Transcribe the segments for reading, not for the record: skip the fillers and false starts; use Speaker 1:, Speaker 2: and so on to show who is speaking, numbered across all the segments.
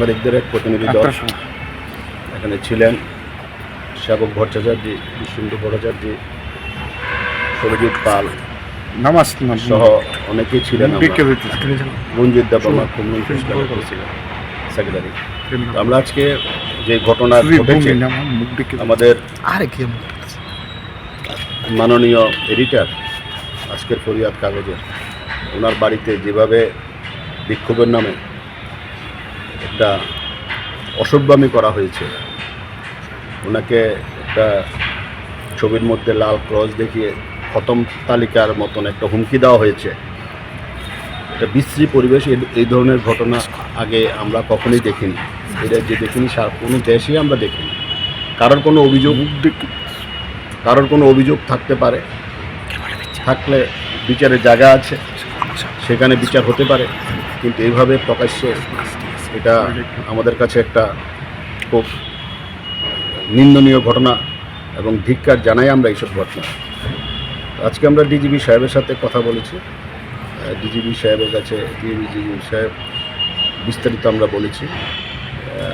Speaker 1: সাংবাদিকদের এক প্রতিনিধি দল এখানে ছিলেন। সেবক ভট্টাচার্য, বিষ্ণু ভট্টাচার্য, সরজিৎ পাল সহ অনেকেই ছিলেন। রঞ্জিত দেববর্মা সেক্রেটারি। আমরা আজকে যে ঘটনা ঘটেছে, আমাদের মাননীয় এডিটর আজকের ফরিয়াদ কাগজের ওনার বাড়িতে যেভাবে বিক্ষোভের নামে একটা অসভ্যামি করা হয়েছে, ওনাকে একটা ছবির মধ্যে লাল ক্রস দেখিয়ে খতম তালিকার মতন একটা হুমকি দেওয়া হয়েছে। এটা বিশ্রী পরিবেশ। এই ধরনের ঘটনা আগে আমরা কখনোই দেখিনি, এটা যে দেখিনি কোনো দেশেই আমরা দেখিনি। কারোর কোনো অভিযোগ থাকতে পারে, থাকলে বিচারের জায়গা আছে, সেখানে বিচার হতে পারে, কিন্তু এইভাবে প্রকাশ্যে এটা আমাদের কাছে একটা খুব নিন্দনীয় ঘটনা এবং ধিক্কার জানাই আমরা এইসব ঘটনা। আজকে আমরা ডিজিপি সাহেবের সাথে কথা বলেছি। ডিজিপি সাহেবের কাছে ডিজিপি সাহেব বিস্তারিত আমরা বলেছি,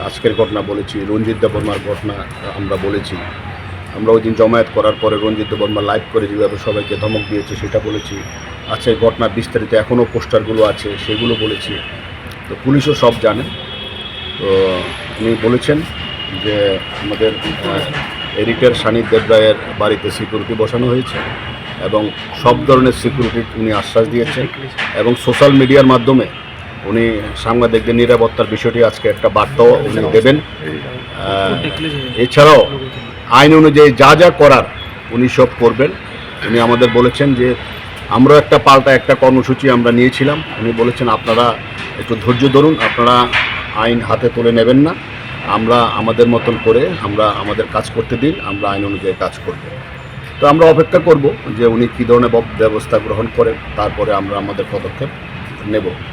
Speaker 1: আজকের ঘটনা বলেছি, রঞ্জিত দেববর্মার ঘটনা আমরা বলেছি। আমরা ওই দিন জমায়েত করার পরে রঞ্জিত দেববর্মা লাইভ করে যেভাবে সবাইকে ধমক দিয়েছে সেটা বলেছি। আচ্ছা, এই ঘটনা বিস্তারিত এখনও পোস্টারগুলো আছে সেগুলো বলেছি। তো পুলিশও সব জানে। তো উনি বলেছেন যে আমাদের এডিটর সানিদ দেবরায়ের বাড়িতে সিকিউরিটি বসানো হয়েছে এবং সব ধরনের সিকিউরিটি উনি আশ্বাস দিয়েছেন এবং সোশ্যাল মিডিয়ার মাধ্যমে উনি সাংবাদিকদের নিরাপত্তার বিষয়টি আজকে একটা বার্তাও উনি দেবেন। এছাড়াও আইন অনুযায়ী যা যা করার উনি সব করবেন। উনি আমাদের বলেছেন যে আমরা পাল্টা একটা কর্মসূচি আমরা নিয়েছিলাম। উনি বলেছেন আপনারা একটু ধৈর্য ধরুন, আপনারা আইন হাতে তুলে নেবেন না, আমরা আমাদের মতন করে আমরা আমাদের কাজ করতে দিন, আমরা আইন অনুযায়ী কাজ করব। তো আমরা অপেক্ষা করব যে উনি কী ধরনের ব্যবস্থা গ্রহণ করেন, তারপরে আমরা আমাদের পদক্ষেপ নেব।